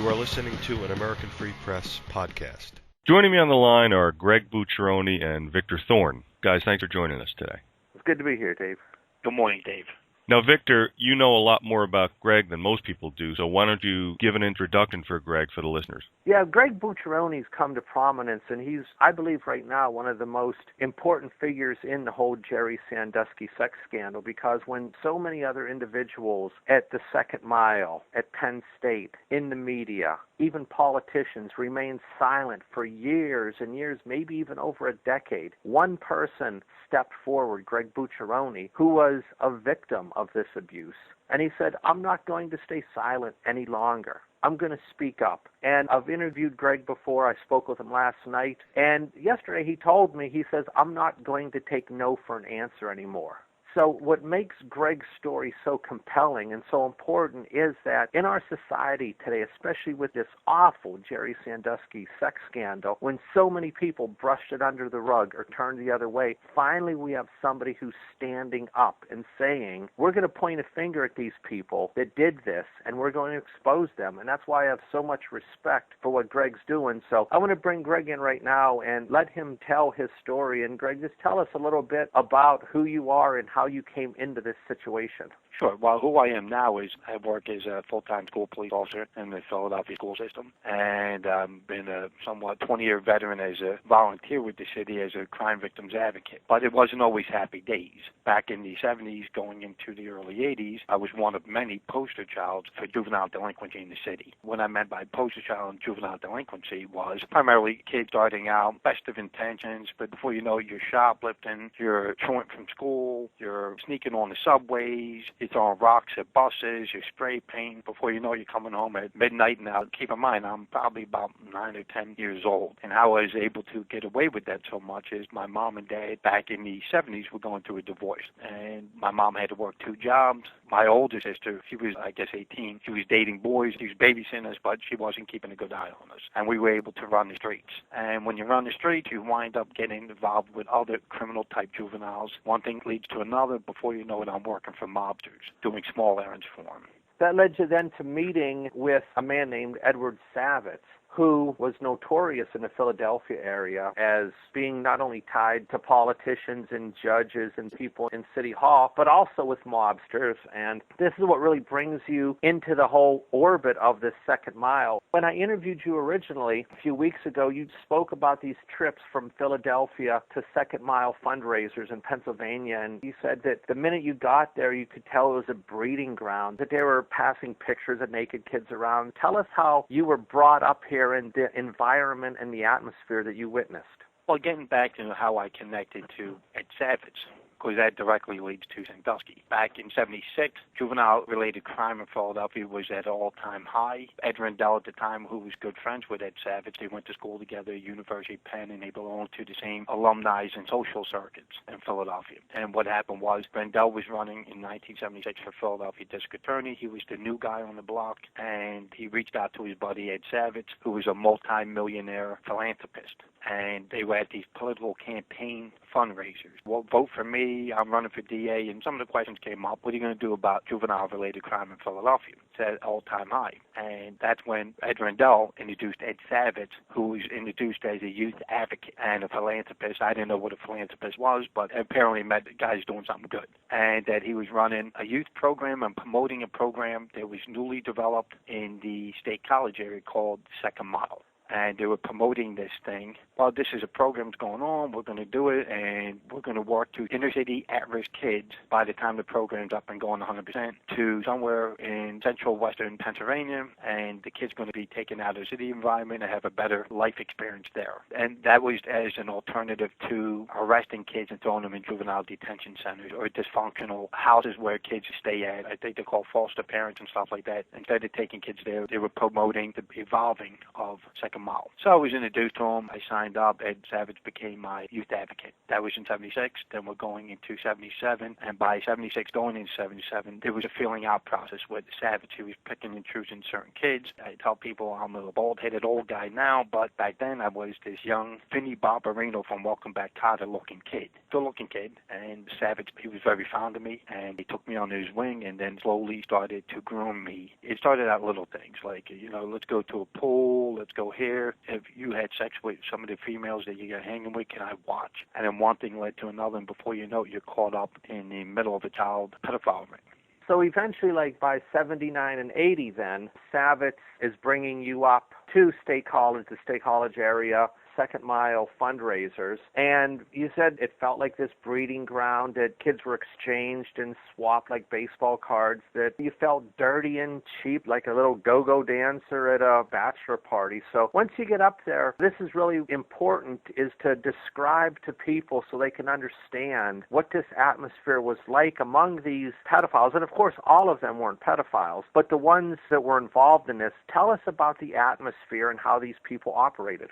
You are listening to an American Free Press podcast. Joining me on the line are Greg Bucceroni and Victor Thorn. Guys, thanks for joining us today. It's good to be here, Dave. Good morning, Dave. Now, Victor, you know a lot more about Greg than most people do, so why don't you give an introduction for Greg for the listeners? Yeah, Greg Bucceroni's come to prominence, and he's, I believe right now, one of the most important figures in the whole Jerry Sandusky sex scandal, because when so many other individuals at the Second Mile, at Penn State, in the media, even politicians remain silent for years and years, maybe even over a decade, one person stepped forward, Greg Bucceroni, who was a victim of this abuse. And he said, I'm not going to stay silent any longer. I'm going to speak up. And I've interviewed Greg before. I spoke with him last night. And yesterday he told me, he says, I'm not going to take no for an answer anymore. So what makes Greg's story so compelling and so important is that in our society today, especially with this awful Jerry Sandusky sex scandal, when so many people brushed it under the rug or turned the other way, finally we have somebody who's standing up and saying, we're going to point a finger at these people that did this, and we're going to expose them. And that's why I have so much respect for what Greg's doing. So I want to bring Greg in right now and let him tell his story. And Greg, just tell us a little bit about who you are and how you came into this situation. Sure. Well, who I am now is I work as a full-time school police officer in the Philadelphia school system, and I've been a somewhat 20-year veteran as a volunteer with the city as a crime victims advocate. But it wasn't always happy days. Back in the 70s, going into the early 80s, I was one of many poster childs for juvenile delinquency in the city. What I meant by poster child and juvenile delinquency was primarily kids starting out, best of intentions, but before you know it, you're shoplifting, you're truant from school, you're sneaking on the subways, you're throwing rocks at buses, you're spray painting. Before you know it, you're coming home at midnight. Now, keep in mind, I'm probably about 9 or 10 years old. And how I was able to get away with that so much is my mom and dad back in the 70s were going through a divorce. And my mom had to work 2 jobs. My older sister, she was, 18. She was dating boys. She was babysitting us, but she wasn't keeping a good eye on us. And we were able to run the streets. And when you run the streets, you wind up getting involved with other criminal-type juveniles. One thing leads to another. Before you know it, I'm working for mobsters, doing small errands for them. That led you then to meeting with a man named Edward Savitz, who was notorious in the Philadelphia area as being not only tied to politicians and judges and people in City Hall, but also with mobsters. And this is what really brings you into the whole orbit of this Second Mile. When I interviewed you originally a few weeks ago, you spoke about these trips from Philadelphia to Second Mile fundraisers in Pennsylvania, and you said that the minute you got there, you could tell it was a breeding ground, that they were passing pictures of naked kids around. Tell us how you were brought up here and the environment and the atmosphere that you witnessed. Well, getting back to how I connected to Ed Savitz, because that directly leads to Sandusky. Back in 76, juvenile-related crime in Philadelphia was at an all-time high. Ed Rendell at the time, who was good friends with Ed Savitz, they went to school together at University of Penn, and they belonged to the same alumni and social circuits in Philadelphia. And what happened was Rendell was running in 1976 for Philadelphia District Attorney. He was the new guy on the block, and he reached out to his buddy Ed Savitz, who was a multi-millionaire philanthropist. And they were at these political campaign fundraisers. Well, vote for me, I'm running for DA, and some of the questions came up. What are you going to do about juvenile-related crime in Philadelphia? It's at all-time high. And that's when Ed Rendell introduced Ed Savitz, who was introduced as a youth advocate and a philanthropist. I didn't know what a philanthropist was, but apparently meant the guy's doing something good. And that he was running a youth program and promoting a program that was newly developed in the State College area called Second Mile. And they were promoting this thing. Well, this is a program that's going on. We're going to do it, and we're going to work to inner-city at-risk kids by the time the program's up and going 100% to somewhere in central western Pennsylvania, and the kid's going to be taken out of the city environment and have a better life experience there. And that was as an alternative to arresting kids and throwing them in juvenile detention centers or dysfunctional houses where kids stay at. I think they're called foster parents and stuff like that. Instead of taking kids there, they were promoting the evolving of Second Mile. So I was introduced to him. I signed up. Ed Savitz became my youth advocate. That was in 76. Then we're going into 77. And by 76, going into 77, there was a filling out process with Savitz. He was picking and choosing certain kids. I tell people I'm a bald-headed old guy now, but back then I was this young Vinnie Barbarino from Welcome Back Kotter looking kid. good-looking kid, and Savage, he was very fond of me, and he took me under his wing and then slowly started to groom me. It started out little things like, let's go to a pool, let's go here. If you had sex with some of the females that you got hanging with, can I watch? And then one thing led to another, and before you know it, you're caught up in the middle of a child pedophile ring. So eventually, like by 79 and 80 then, Savitz is bringing you up to State College, the State College area, second mile fundraisers. And you said it felt like this breeding ground, that kids were exchanged and swapped like baseball cards, that you felt dirty and cheap, like a little go-go dancer at a bachelor party. So once you get up there, this is really important, is to describe to people so they can understand what this atmosphere was like among these pedophiles. And of course, all of them weren't pedophiles, but the ones that were involved in this. Tell us about the atmosphere and how these people operated.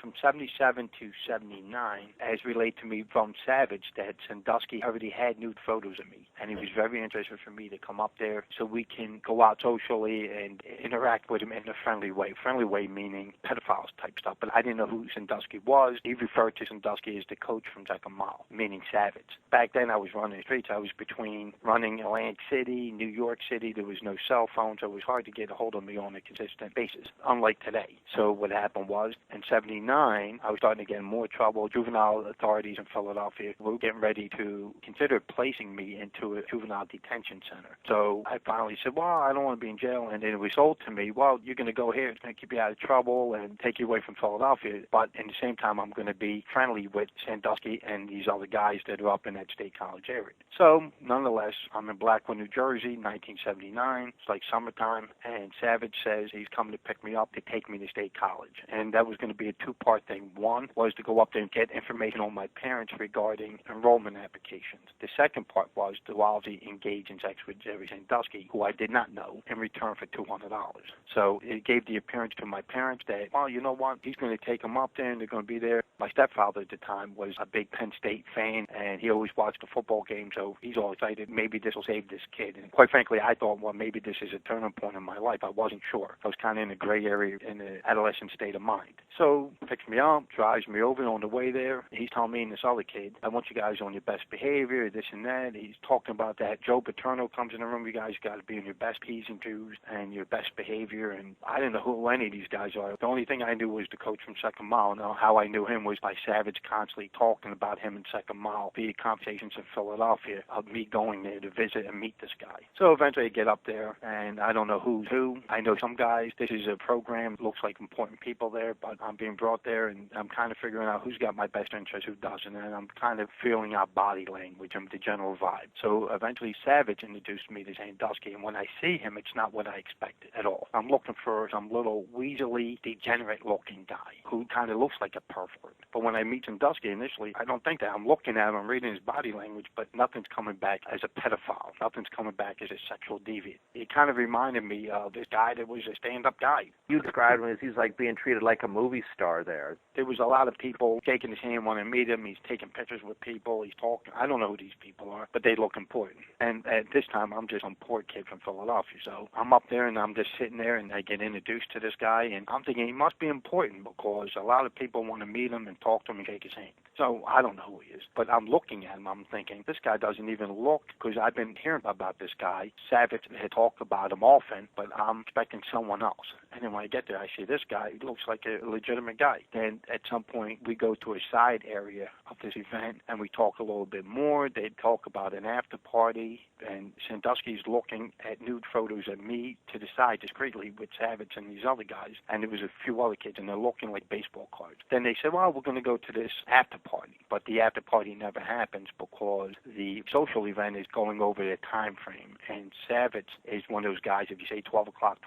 From 77 to 79, as relate to me from Savage, that Sandusky already had nude photos of me, and he was very interested for me to come up there so we can go out socially and interact with him in a friendly way. Friendly way meaning pedophiles type stuff, but I didn't know who Sandusky was. He referred to Sandusky as the coach from second mile, meaning Savage. Back then I was running the streets. I was between running Atlantic City, New York City. There was no cell phone, so it was hard to get a hold of me on a consistent basis, unlike today. So what happened was, in 79, I was starting to get in more trouble. Juvenile authorities in Philadelphia were getting ready to consider placing me into a juvenile detention center. So I finally said, well, I don't want to be in jail. And then it was told to me, well, you're going to go here. It's going to keep you out of trouble and take you away from Philadelphia. But in the same time, I'm going to be friendly with Sandusky and these other guys that are up in that State College area. So nonetheless, I'm in Blackwood, New Jersey, 1979. It's like summertime. And Savage says he's coming to pick me up to take me to State College. And that was going to be a two-part thing. One was to go up there and get information on my parents regarding enrollment applications. The second part was to obviously engage in sex with Jerry Sandusky, who I did not know, in return for $200. So it gave the appearance to my parents that, well, you know what, he's going to take them up there and they're going to be there. My stepfather at the time was a big Penn State fan, and he always watched the football game, so he's all excited. Maybe this will save this kid. And quite frankly, I thought, well, maybe this is a turning point in my life. I wasn't sure. I was kind of in a gray area in the adolescent state of mind. So picks me up, drives me over. On the way there, he's telling me and this other kid, I want you guys on your best behavior, this and that. He's talking about that. Joe Paterno comes in the room. You guys got to be on your best P's and Q's and your best behavior. And I didn't know who any of these guys are. The only thing I knew was the coach from second mile. Now, how I knew him was by Savage constantly talking about him in second mile, via conversations in Philadelphia of me going there to visit and meet this guy. So eventually I get up there, and I don't know who's who. I know some guys. This is a program. Looks like important people there, but I'm being brought there, and I'm kind of figuring out who's got my best interest, who doesn't, and I'm kind of feeling out body language and the general vibe. So eventually Savage introduced me to Sandusky, and when I see him, it's not what I expected at all. I'm looking for some little weaselly, degenerate-looking guy who kind of looks like a pervert. But when I meet Sandusky initially, I don't think that. I'm looking at him, I'm reading his body language, but nothing's coming back as a pedophile. Nothing's coming back as a sexual deviant. He kind of reminded me of this guy that was a stand-up guy. You described him as he's like being treated like a movie star there. There was a lot of people shaking his hand when I meet him. He's taking pictures with people. He's talking. I don't know who these people are, but they look important. And at this time, I'm just some poor kid from Philadelphia. So I'm up there, and I'm just sitting there, and I get introduced to this guy, and I'm thinking he must be important because a lot of people want to meet him and talk to him and shake his hand. So I don't know who he is, but I'm looking at him. I'm thinking, this guy doesn't even look, because I've been hearing about this guy. Savage had talked about him often, but I'm expecting someone else. And then when I get there, I see this guy. He looks like a legitimate guy. Then at some point, we go to a side area of this event, and we talk a little bit more. They talk about an after party, and Sandusky's looking at nude photos of me to the side discreetly with Savage and these other guys, and there was a few other kids, and they're looking like baseball cards. Then they said, well, we're going to go to this after party, but the after party never happens because the social event is going over the time frame, and Savage is one of those guys, if you say 12 o'clock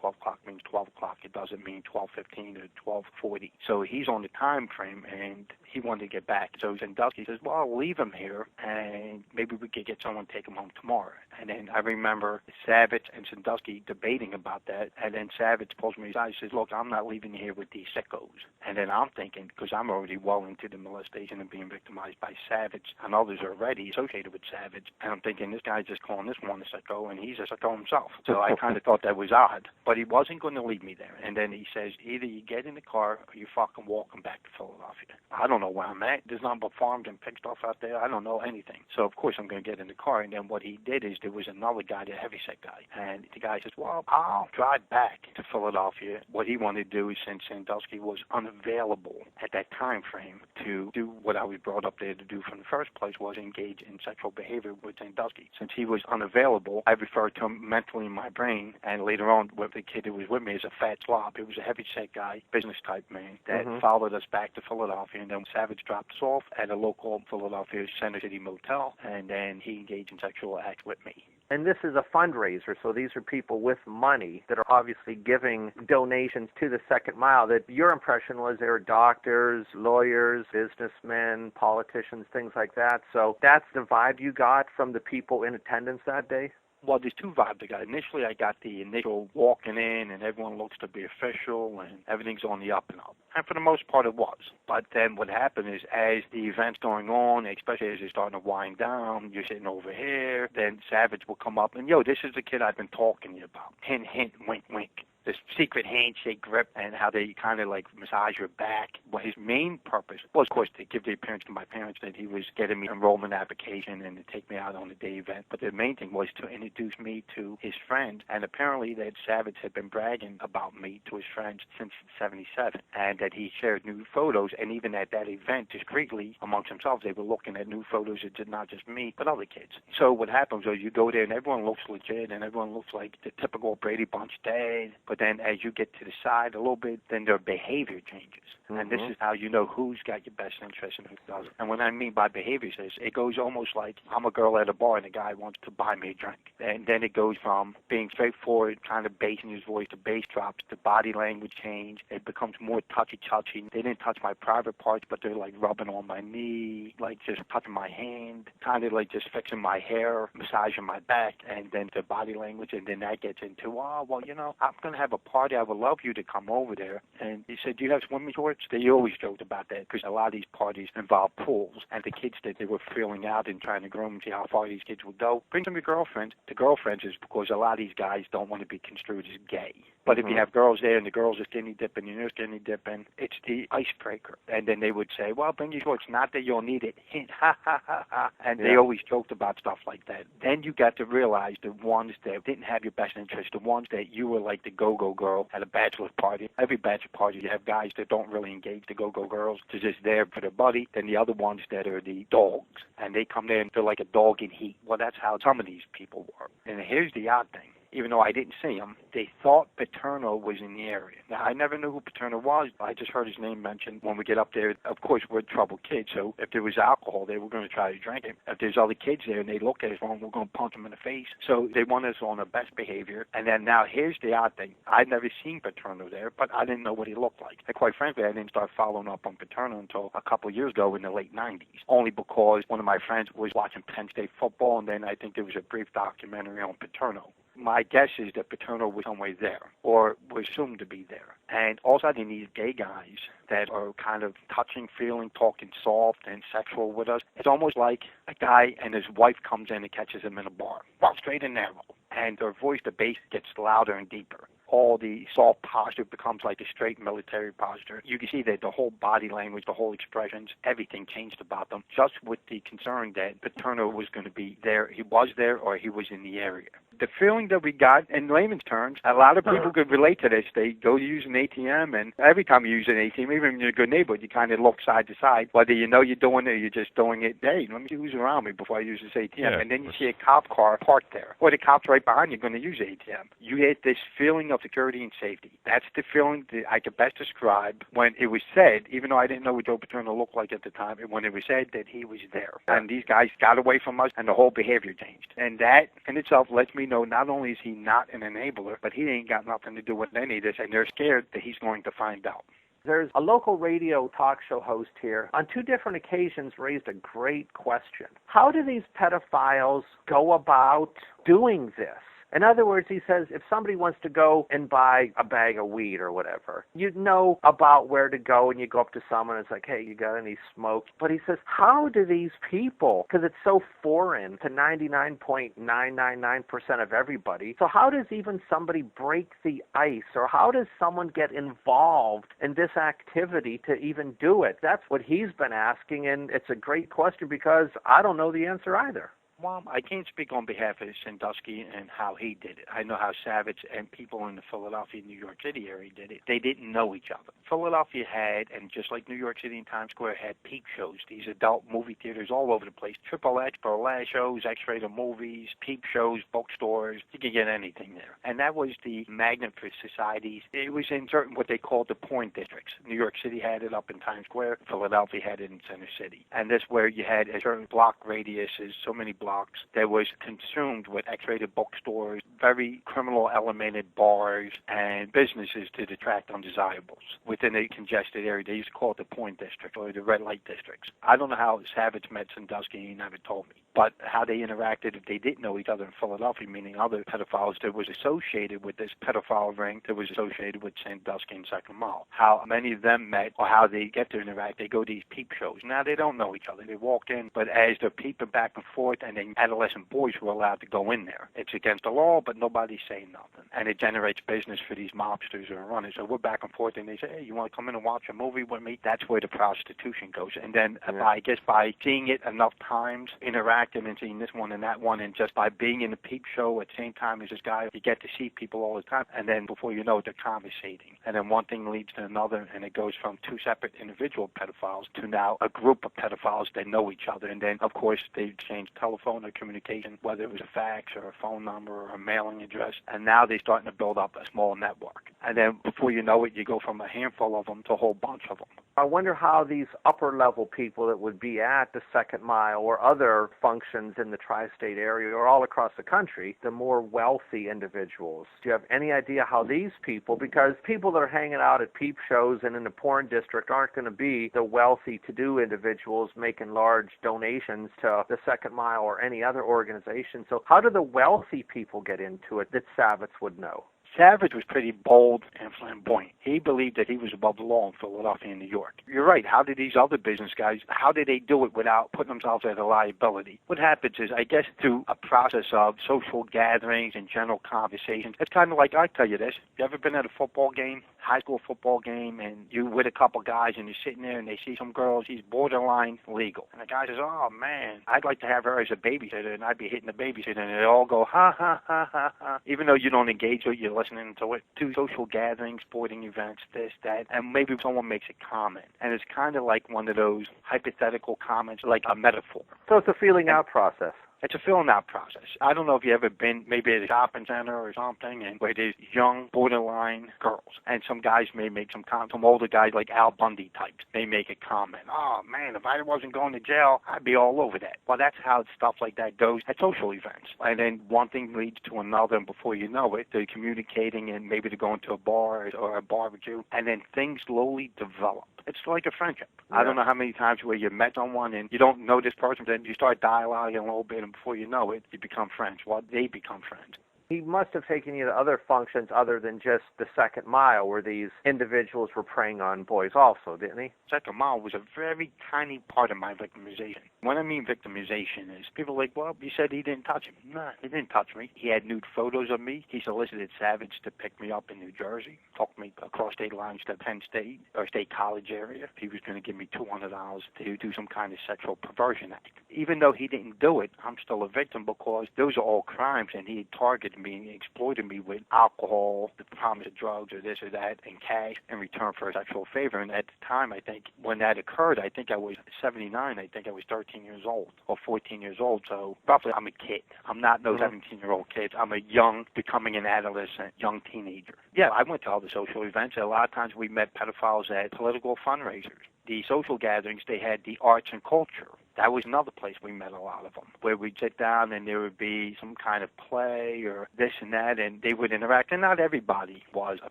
means 12 o'clock. It doesn't mean 12:15 or 12:40. So he's on the time frame, and he wanted to get back. So Sandusky says, well, I'll leave him here, and maybe we could get someone to take him home tomorrow. And then I remember Savage and Sandusky debating about that, and then Savage pulls me aside and says, look, I'm not leaving you here with these sickos. And then I'm thinking, because I'm already well into the molestation and being victimized by Savage, and others are already associated with Savage, and I'm thinking, this guy's just calling this one a sicko, and he's a sicko himself. So I kind of thought that was odd, but he wasn't going to leave me there. And then he says, either you get in the car or you fucking walk him back to Philadelphia. I don't know where I'm at. There's nothing but farms and pig stuff out there. I don't know anything. So, of course, I'm going to get in the car. And then what he did is there was another guy, the heavyset guy. And the guy says, well, I'll drive back to Philadelphia. What he wanted to do is, since Sandusky was unavailable at that time frame to do what I was brought up there to do from the first place, was engage in sexual behavior with Sandusky. Since he was unavailable, I referred to him mentally in my brain. And later on, with the kid who was with me is a fat slob. It was a heavyset guy, business type man, that followed us back to Philadelphia. And then Savage dropped us off at a local Philadelphia Center City motel. And then he engaged in sexual acts with me. And this is a fundraiser, so these are people with money that are obviously giving donations to the Second Mile. That your impression was they were doctors, lawyers, businessmen, politicians, things like that. So that's the vibe you got from the people in attendance that day? Well, there's two vibes I got. Initially, I got the initial walking in, and everyone looks to be official, and everything's on the up and up. And for the most part, it was. But then what happened is, as the event's going on, especially as it's starting to wind down, you're sitting over here, then Savage will come up and, yo, this is the kid I've been talking to you about. Hint, hint, wink, wink. This secret handshake grip and how they kind of like massage your back. Well, his main purpose was, of course, to give the appearance to my parents that he was getting me an enrollment application and to take me out on the day event. But the main thing was to introduce me to his friends. And apparently that Savage had been bragging about me to his friends since '77, and that he shared new photos. And even at that event, discreetly amongst themselves, they were looking at new photos that did not just me, but other kids. So what happens is you go there and everyone looks legit and everyone looks like the typical Brady Bunch dad. But then as you get to the side a little bit, then their behavior changes. And this is how you know who's got your best interest and who doesn't. And what I mean by behavior is it goes almost like I'm a girl at a bar and a guy wants to buy me a drink. And then it goes from being straightforward, kind of bass in his voice, to bass drops, to body language change. It becomes more touchy-touchy. They didn't touch my private parts, but they're like rubbing on my knee, like just touching my hand, kind of like just fixing my hair, massaging my back, and then the body language. And then that gets into, oh, well, you know, I'm going to have a party. I would love you to come over there. And he said, do you have swimming shorts? They always joked about that because a lot of these parties involve pools. And the kids that they were feeling out and trying to groom and see how far these kids would go, bring some of your girlfriends. The girlfriends is because a lot of these guys don't want to be construed as gay. But if you have girls there and the girls are skinny dipping and you're skinny dipping, it's the icebreaker. And then they would say, well, bring your shorts. Not that you'll need it. Hint, ha, ha, ha, ha. And they always joked about stuff like that. Then you got to realize the ones that didn't have your best interest, the ones that you were like the go-go girl at a bachelor party. Every bachelor party, you have guys that don't really engage the go-go girls. They're just there for their buddy. Then the other ones that are the dogs. And they come there and they're like a dog in heat. Well, that's how some of these people were. And here's the odd thing. Even though I didn't see him, they thought Paterno was in the area. Now, I never knew who Paterno was. I just heard his name mentioned when we get up there. Of course, we're troubled kids, so if there was alcohol, they were going to try to drink it. If there's other kids there and they look at us wrong, we're going to punch them in the face. So they want us on our best behavior. And then now here's the odd thing. I'd never seen Paterno there, but I didn't know what he looked like. And quite frankly, I didn't start following up on Paterno until a couple of years ago in the late 90s, only because one of my friends was watching Penn State football, and then I think there was a brief documentary on Paterno. My guess is that Paterno was somewhere there, or was assumed to be there. And also I need gay guys that are kind of touching, feeling, talking soft and sexual with us. It's almost like a guy and his wife comes in and catches him in a bar, well, straight and narrow. And their voice, the bass gets louder and deeper. All the soft posture becomes like a straight military posture. You can see that the whole body language, the whole expressions, everything changed about them, just with the concern that Paterno was going to be there. He was there, or he was in the area. The feeling that we got, in layman's terms, a lot of people could relate to this. They go to use an ATM, and every time you use an ATM, even in your good neighborhood, you kind of look side to side, whether you know you're doing it or you're just doing it. Hey, let me see who's around me before I use this ATM. Yeah. And then you see a cop car parked there, or the cop's right behind you going to use the ATM. You get this feeling of security and safety. That's the feeling that I could best describe when it was said, even though I didn't know what Joe Paterno looked like at the time, when it was said that he was there. And these guys got away from us, and the whole behavior changed. And that in itself lets me know not only is he not an enabler, but he ain't got nothing to do with any of this, and they're scared that he's going to find out. There's a local radio talk show host here on 2 different occasions raised a great question. How do these pedophiles go about doing this? In other words, he says if somebody wants to go and buy a bag of weed or whatever, you'd know about where to go, and you go up to someone and it's like, hey, you got any smoke? But he says, how do these people, because it's so foreign to 99.999% of everybody, so how does even somebody break the ice, or how does someone get involved in this activity to even do it? That's what he's been asking, and it's a great question because I don't know the answer either. Well, I can't speak on behalf of Sandusky and how he did it. I know how Savage and people in the Philadelphia, New York City area did it. They didn't know each other. Philadelphia had, and just like New York City and Times Square, had peep shows, these adult movie theaters all over the place. Triple X, burlesque shows, X-rated movies, peep shows, bookstores. You could get anything there. And that was the magnet for societies. It was in certain what they called the porn districts. New York City had it up in Times Square. Philadelphia had it in Center City. And that's where you had a certain block radiuses, so many blocks that was consumed with X-rated bookstores, very criminal elemented bars, and businesses to detract undesirables within a congested area. They used to call it the porn district or the red light districts. I don't know how Savage met Sandusky. He never told me. But how they interacted if they didn't know each other in Philadelphia, meaning other pedophiles that was associated with this pedophile ring that was associated with Sandusky and Second Mile. How many of them met or how they get to interact. They go to these peep shows. Now they don't know each other. They walk in, but as they're peeping back and forth, and then adolescent boys were allowed to go in there. It's against the law, but nobody's saying nothing. And it generates business for these mobsters or runners. So we're back and forth, and they say, hey, you want to come in and watch a movie with me? That's where the prostitution goes. And then I guess by seeing it enough times, interacting and seeing this one and that one, and just by being in the peep show at the same time as this guy, you get to see people all the time. And then before you know it, they're conversating. And then one thing leads to another, and it goes from two separate individual pedophiles to now a group of pedophiles that know each other. And then, of course, they exchange telephone or communication, whether it was a fax or a phone number or a mailing address. And now they're starting to build up a small network. And then before you know it, you go from a handful of them to a whole bunch of them. I wonder how these upper-level people that would be at the Second Mile or other functions in the tri-state area or all across the country, the more wealthy individuals. Do you have any idea how these people, because people that are hanging out at peep shows and in the porn district aren't going to be the wealthy to-do individuals making large donations to the Second Mile or any other organization. So how do the wealthy people get into it that Savitz would know? Savage was pretty bold and flamboyant. He believed that he was above the law in Philadelphia and New York. You're right. How did these other business guys, how did they do it without putting themselves as a liability? What happens is, I guess, through a process of social gatherings and general conversations, it's kind of like, I tell you this, you ever been at a football game, high school football game, and you with a couple guys and you're sitting there and they see some girl, she's borderline legal. And the guy says, oh, man, I'd like to have her as a babysitter, and I'd be hitting the babysitter, and they all go, ha, ha, ha, ha, ha. Even though you don't engage with, you're listening to it. To social gatherings, sporting events, this, that, and maybe someone makes a comment. And it's kind of like one of those hypothetical comments, like a metaphor. So it's a feeling out process. It's a filling out process. I don't know if you've ever been maybe at a shopping center or something, and where there's young, borderline girls, and some guys may make some comments. Some older guys like Al Bundy types, they make a comment. Oh, man, if I wasn't going to jail, I'd be all over that. Well, that's how stuff like that goes at social events. And then one thing leads to another, and before you know it, they're communicating, and maybe they're going to a bar or a barbecue, and then things slowly develop. It's like a friendship. Yeah. I don't know how many times where you met someone and you don't know this person, then you start dialoguing a little bit, and before you know it, you become friends. Well, they become friends. He must have taken you to other functions other than just the Second Mile, where these individuals were preying on boys also, didn't he? Second Mile was a very tiny part of my victimization. When I mean victimization is, people are like, well, you said he didn't touch him. Nah, he didn't touch me. He had nude photos of me. He solicited Savage to pick me up in New Jersey, took me across state lines to Penn State or State College area. He was going to give me $200 to do some kind of sexual perversion act. Even though he didn't do it, I'm still a victim because those are all crimes, and he targeted me and exploited me with alcohol, the promise of drugs or this or that, and cash in return for a sexual favor. And at the time, I think, when that occurred, I think I was 79. I think I was 13 years old or 14 years old. So roughly, I'm a kid. I'm not no 17-year-old kid. I'm a young, becoming an adolescent, young teenager. Yeah, I went to all the social events. A lot of times we met pedophiles at political fundraisers. The social gatherings, they had the arts and culture. That was another place we met a lot of them, where we'd sit down and there would be some kind of play or this and that, and they would interact. And not everybody was a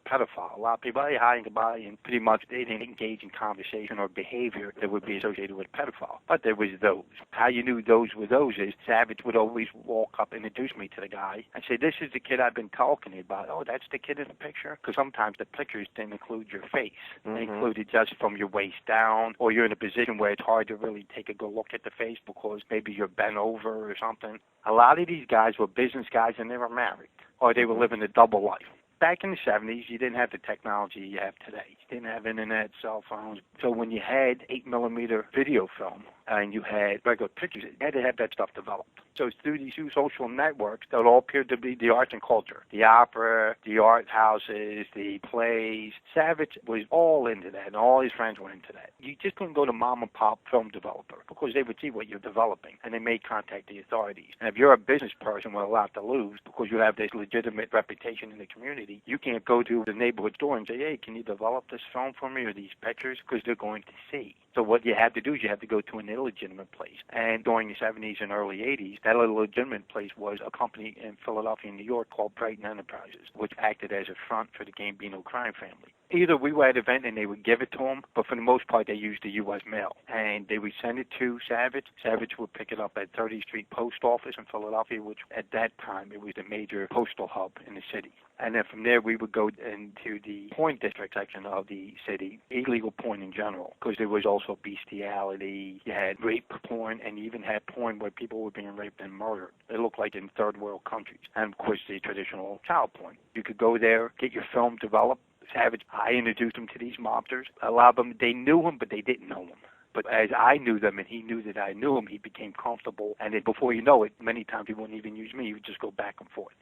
pedophile. A lot of people, hey, hi and goodbye, and pretty much they didn't engage in conversation or behavior that would be associated with pedophile. But there was those. How you knew those were those is Savage would always walk up and introduce me to the guy and say, this is the kid I've been talking about. Oh, that's the kid in the picture? Because sometimes the pictures didn't include your face. They included just from your waist down, or you're in a position where it's hard to really take a good look at the face because maybe you're bent over or something. A lot of these guys were business guys and they were married, or they were living a double life. Back in the 70s, you didn't have the technology you have today. You didn't have internet, cell phones. So when you had 8mm video film and you had regular pictures, you had to have that stuff developed. So it's through these two social networks that all appeared to be the arts and culture. The opera, the art houses, the plays. Savage was all into that, and all his friends were into that. You just couldn't go to mom and pop film developer because they would see what you're developing, and they may contact the authorities. And if you're a business person with a lot to lose because you have this legitimate reputation in the community, you can't go to the neighborhood store and say, hey, can you develop this film for me or these pictures? Because they're going to see. So what you have to do is you have to go to an illegitimate place. And during the 70s and early 80s, that illegitimate place was a company in Philadelphia and New York called Brighton Enterprises, which acted as a front for the Gambino crime family. Either we were at an event and they would give it to them, but for the most part they used the U.S. mail. And they would send it to Savage. Savage would pick it up at 30th Street Post Office in Philadelphia, which at that time it was the major postal hub in the city. And then from there we would go into the porn district section of the city, illegal porn in general, because there was also bestiality, you had rape porn, and you even had porn where people were being raped and murdered. It looked like in third world countries. And of course the traditional child porn. You could go there, get your film developed. Savage, I introduced him to these mobsters. A lot of them, they knew him, but they didn't know him. But as I knew them and he knew that I knew him, he became comfortable. And then before you know it, many times he wouldn't even use me. He would just go back and forth.